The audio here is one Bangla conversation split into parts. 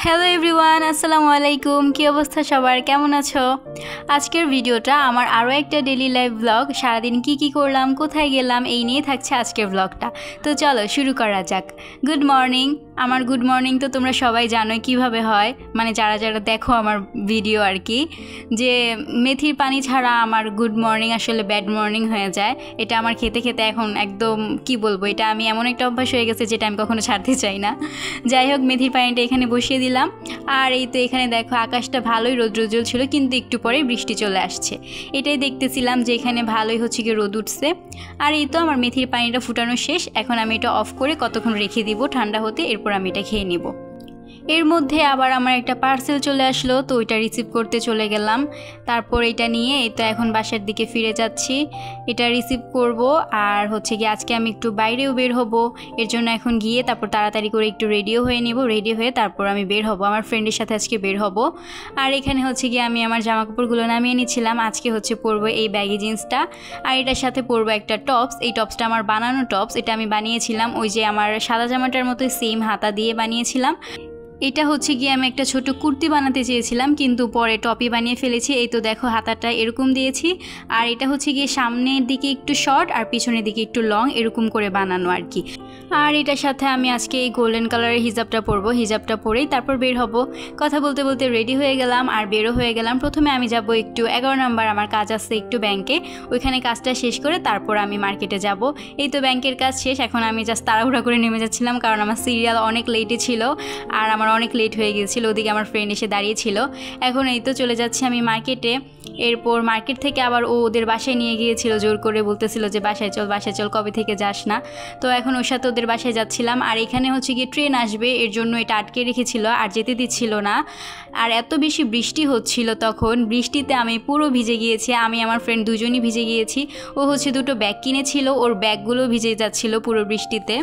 হ্যালো এভরিওয়ান, আসসালামু আলাইকুম। কী অবস্থা সবার, কেমন আছো? আজকের ভিডিওটা আমার আরও একটা ডেইলি লাইফ ব্লগ। সারাদিন কি করলাম, কোথায় গেলাম, এই নিয়ে থাকছে আজকের ব্লগটা। তো চলো শুরু করা যাক। Good morning. আমার গুড মর্নিং তো তোমরা সবাই জানোই কিভাবে হয়, মানে যারা যারা দেখো আমার ভিডিও আর কি, যে মেথির পানি ছাড়া আমার গুড মর্নিং আসলে ব্যাড মর্নিং হয়ে যায়। এটা আমার খেতে খেতে এখন একদম কি বলবো, এটা আমি এমন একটা অভ্যাস হয়ে গেছে যেটা আমি কখনো ছাড়তে চাই না। যাই হোক, মেথির পানিটা এখানে বসিয়ে দিলাম। আর এই তো এখানে দেখো আকাশটা ভালোই রৌদ্রোজ্জ্বল ছিল, কিন্তু একটু পরে বৃষ্টি চলে আসছে। এটাই দেখতেছিলাম যে এখানে ভালোই হচ্ছে কি রোদ উঠছে। আর এই তো আমার মেথির পানিটা ফুটানো শেষ। এখন আমি এটা অফ করে কতক্ষণ রেখে দিব ঠান্ডা হতে, এরপর আমি এটা খেয়ে নিব। এর মধ্যে আবার আমার একটা পার্সেল চলে আসলো, তো ওইটা রিসিভ করতে চলে গেলাম। তারপর এটা নিয়ে এই তো এখন বাসার দিকে ফিরে যাচ্ছি, এটা রিসিভ করব। আর হচ্ছে কি আজকে আমি একটু বাইরেও বের হব, এর জন্য এখন গিয়ে তারপর তাড়াতাড়ি করে একটু রেডিও হয়ে নেব। রেডি হয়ে তারপর আমি বের হব, আমার ফ্রেন্ডের সাথে আজকে বের হব। আর এখানে হচ্ছে কি আমি আমার জামাকাপড়গুলো নামিয়ে নিচ্ছিলাম। আজকে হচ্ছে পরবো এই ব্যাগি জিন্সটা, আর এটার সাথে পরবো একটা টপস। এই টপসটা আমার বানানো টপস, এটা আমি বানিয়েছিলাম ওই যে আমার সাদা জামাটার মতো সেম হাতা দিয়ে বানিয়েছিলাম। এটা হচ্ছে গিয়ে আমি একটা ছোট কুর্তি বানাতে চেয়েছিলাম, কিন্তু পরে টপি বানিয়ে ফেলেছি। এই তো দেখো হাতাটা এরকম দিয়েছি, আর এটা হচ্ছে গিয়ে সামনের দিকে একটু শর্ট আর পিছনের দিকে একটু লং, এরকম করে বানানো আর কি। আর এটার সাথে আমি আজকে এই গোল্ডেন কালারের হিজাবটা পরবো। হিজাবটা পরেই তারপর বের হব। কথা বলতে বলতে রেডি হয়ে গেলাম আর বেরো হয়ে গেলাম। প্রথমে আমি যাব একটু 11 নম্বর, আমার কাজ আছে একটু ব্যাংকে, ওইখানে কাজটা শেষ করে তারপর আমি মার্কেটে যাব। এই তো ব্যাংকের কাজ শেষ, এখন আমি জাস্ট তাড়াহুড়া করে নেমে যাচ্ছিলাম, কারণ আমার সিরিয়াল অনেক লেটে ছিল আর আমার অনেক লেট হয়ে গিয়েছিল। ওদিকে আমার ফ্রেন্ড এসে দাঁড়িয়েছিল। এখন এই তো চলে যাচ্ছি আমি মার্কেটে। এরপর মার্কেট থেকে আবার ওদের বাসায় নিয়ে গিয়েছিল, জোর করে বলতেছিল যে বাসায় চল, কবে থেকে যাস না। তো এখন ওর সাথে ওদের বাসায় যাচ্ছিলাম। আর এখানে হচ্ছে গিয়ে ট্রেন আসবে, এর জন্য এটা আটকে রেখেছিল আর যেতে দিচ্ছিল না। আর এত বেশি বৃষ্টি হচ্ছিল, তখন বৃষ্টিতে আমি পুরো ভিজে গিয়েছি। আমি আমার ফ্রেন্ড দুজনই ভিজে গিয়েছি। ও হচ্ছে দুটো ব্যাগ কিনেছিল, ওর ব্যাগগুলো ভিজে যাচ্ছিল পুরো বৃষ্টিতে।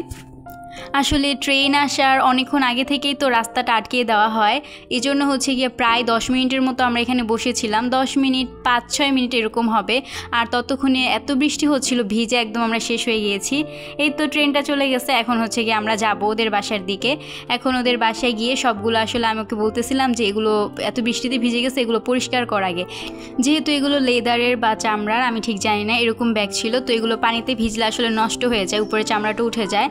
আসলে ট্রেন আসার অনেকক্ষণ আগে থেকেই তো রাস্তাটা আটকিয়ে দেওয়া হয়, এই জন্য হচ্ছে গিয়ে প্রায় 10 মিনিটের মতো আমরা এখানে বসেছিলাম। 10 মিনিট 5-6 মিনিট এরকম হবে। আর ততক্ষণে এত বৃষ্টি হচ্ছিল, ভিজে একদম আমরা শেষ হয়ে গিয়েছি। এই তো ট্রেনটা চলে গেছে, এখন হচ্ছে গিয়ে আমরা যাব ওদের বাসার দিকে। এখন ওদের বাসায় গিয়ে সবগুলো আসলে আমি ওকে বলতেছিলাম যে এগুলো এত বৃষ্টিতে ভিজে গেছে, এগুলো পরিষ্কার করা আগে, যেহেতু এগুলো লেদারের বা চামড়ার আমি ঠিক জানি না, এরকম ব্যাগ ছিল। তো এগুলো পানিতে ভিজলে আসলে নষ্ট হয়ে যায়, উপরে চামড়াটা উঠে যায়।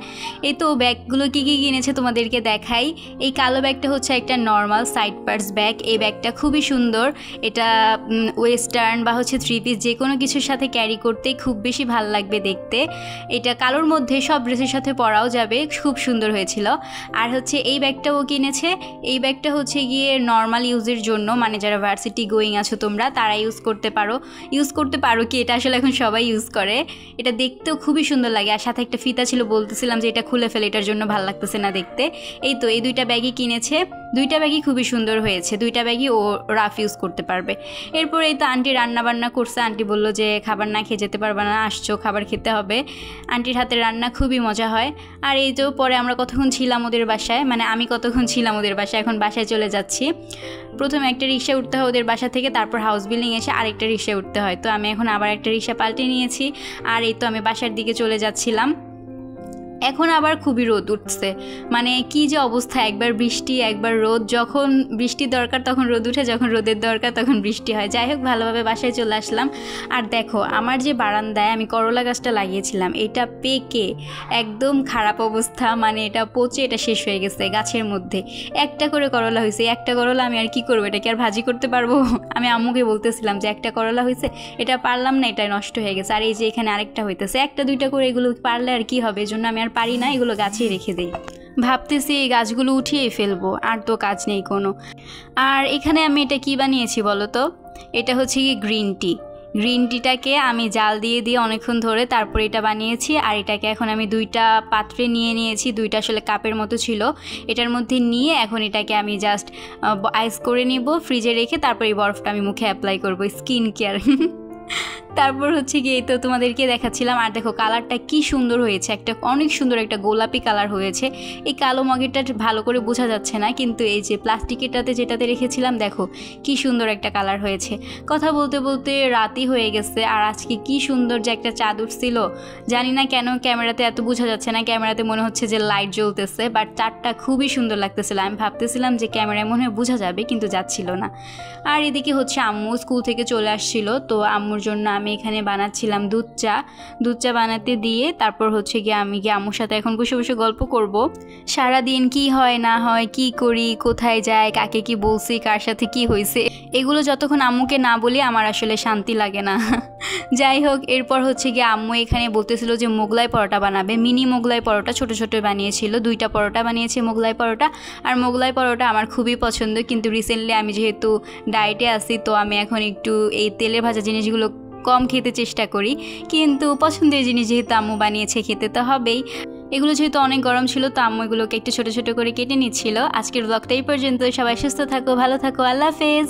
এই তো ব্যাগগুলো কী কিনেছে তোমাদেরকে দেখাই। এই কালো ব্যাগটা হচ্ছে একটা নর্মাল সাইড পার্স ব্যাগ। এই ব্যাগটা খুবই সুন্দর, এটা ওয়েস্টার্ন বা হচ্ছে 3 পিস যে কোনো কিছুর সাথে ক্যারি করতে খুব বেশি ভালো লাগবে দেখতে। এটা কালোর মধ্যে সব ড্রেসের সাথে পরাও যাবে, খুব সুন্দর হয়েছিল। আর হচ্ছে এই ব্যাগটাও কিনেছে। এই ব্যাগটা হচ্ছে গিয়ে নর্মাল ইউজের জন্য, মানে যারা ভার্সিটি গোয়িং আছো তোমরা, তারা ইউজ করতে পারো কি, এটা আসলে এখন সবাই ইউজ করে। এটা দেখতেও খুবই সুন্দর লাগে, আর সাথে একটা ফিতা ছিল, বলতেছিলাম যে এটা খুলে ফেলে, এটার জন্য ভালো লাগতেছে না দেখতে। এই তো এই দুইটা ব্যাগই কিনেছে, দুইটা ব্যাগই খুবই সুন্দর হয়েছে, দুইটা ব্যাগই ও রাফ ইউজ করতে পারবে। এরপর এই তো আন্টি রান্না বান্না করছে। আন্টি বললো যে খাবার না খেয়ে যেতে পারবে না, আসছো খাবার খেতে হবে। আন্টির হাতের রান্না খুবই মজা হয়। আর এই তো পরে আমরা কতক্ষণ ছিলাম ওদের বাসায়, মানে আমি কতক্ষণ ছিলাম ওদের বাসায়, এখন বাসায় চলে যাচ্ছি। প্রথমে একটা রিক্সা উঠতে হয় ওদের বাসা থেকে, তারপর হাউস বিল্ডিং এসে আরেকটা রিক্সা উঠতে হয়। তো আমি এখন আবার একটা রিক্সা পাল্টে নিয়েছি, আর এই তো আমি বাসার দিকে চলে যাচ্ছিলাম। এখন আবার খুবই রোদ উঠছে, মানে কি যে অবস্থা, একবার বৃষ্টি একবার রোদ। যখন বৃষ্টির দরকার তখন রোদ উঠে, যখন রোদের দরকার তখন বৃষ্টি হয়। যাই হোক, ভালোভাবে বাসায় চলে আসলাম। আর দেখো আমার যে বারান্দায় আমি করলা গাছটা লাগিয়েছিলাম, এটা পেকে একদম খারাপ অবস্থা, মানে এটা পচে এটা শেষ হয়ে গেছে। গাছের মধ্যে একটা করে করলা হয়েছে, একটা করলা আমি আর কি করবো, এটা কি আর ভাজি করতে পারবো? আমি আম্মুকে বলতেছিলাম যে একটা করলা হয়েছে, এটা পারলাম না, এটা নষ্ট হয়ে গেছে। আর এই যে এখানে আরেকটা হইতেছে, একটা দুইটা করে এগুলো পারলে আর কি হবে, এই জন্য আমি আর পারি না, এগুলো গাছেই রেখে দেই। ভাবতেছি এই গাছগুলো উঠিয়ে ফেলবো, আর তো কাজ নেই কোনো। আর এখানে আমি এটা কি বানিয়েছি বলো তো? এটা হচ্ছে কি গ্রিন টিটাকে আমি জাল দিয়ে অনেকক্ষণ ধরে তারপর এটা বানিয়েছি। আর এটাকে এখন আমি দুইটা পাত্রে নিয়ে নিয়েছি, দুইটা আসলে কাপের মতো ছিল, এটার মধ্যে নিয়ে এখন এটাকে আমি জাস্ট আইস করে নিব ফ্রিজে রেখে, তারপর এই বরফটা আমি মুখে অ্যাপ্লাই করবো, স্কিন কেয়ার। তারপর হচ্ছে গিয়ে তো তোমাদেরকে দেখাচ্ছিলাম। আর দেখো কালারটা কি সুন্দর হয়েছে, একটা অনেক সুন্দর একটা গোলাপি কালার হয়েছে। এই কালো মগেরটা ভালো করে বোঝা যাচ্ছে না, কিন্তু এই যে প্লাস্টিকেরটাতে যেটাতে রেখেছিলাম দেখো কি সুন্দর একটা কালার হয়েছে। কথা বলতে বলতে রাতই হয়ে গেছে। আর আজকে কি সুন্দর যে একটা চাঁদ উঠছিল, জানি না কেন ক্যামেরাতে এত বোঝা যাচ্ছে না, ক্যামেরাতে মনে হচ্ছে যে লাইট জ্বলতেছে, বাট চাঁদটা খুবই সুন্দর লাগতেছিল। আমি ভাবতেছিলাম যে ক্যামেরায় মনে হয় বোঝা যাবে, কিন্তু যাচ্ছিল না। আর এদিকে হচ্ছে আম্মু স্কুল থেকে চলে আসছিল, তো আম্মুর জন্য আমি এখানে বানাচ্ছিলাম দুধ চা বানাতে দিয়ে তারপর হচ্ছে গিয়ে আমি গিয়ে আম্মুর সাথে এখন বসে বসে গল্প করব। সারাদিন কি হয় না হয়, কি করি, কোথায় যায়, কাকে কি বলছি, কার সাথে কি হয়েছে, এগুলো যতক্ষণ আম্মুকে না বলি আমার আসলে শান্তি লাগে না। যাই হোক, এরপর হচ্ছে গিয়ে আম্মু এখানে বলতেছিল যে মোগলাই পরোটা বানাবে। মিনি মোগলাই পরোটা ছোট ছোট বানিয়েছিল, 2টা পরোটা বানিয়েছে মোগলাই পরোটা। আর মোগলাই পরোটা আমার খুবই পছন্দ, কিন্তু রিসেন্টলি আমি যেহেতু ডায়েটে আছি তো আমি এখন একটু এই তেলে ভাজা জিনিসগুলো কম খেতে চেষ্টা করি, কিন্তু পছন্দের জিনিস যেহেতু আম্মু বানিয়েছে খেতে তো হবেই। এগুলো যেহেতু অনেক গরম ছিল তো আম্মু এগুলোকে একটু ছোট ছোট করে কেটে নিচ্ছিল। আজকের ব্লগটা এই পর্যন্ত। সবাই সুস্থ থাকো, ভালো থাকো, আল্লাহ হাফেজ।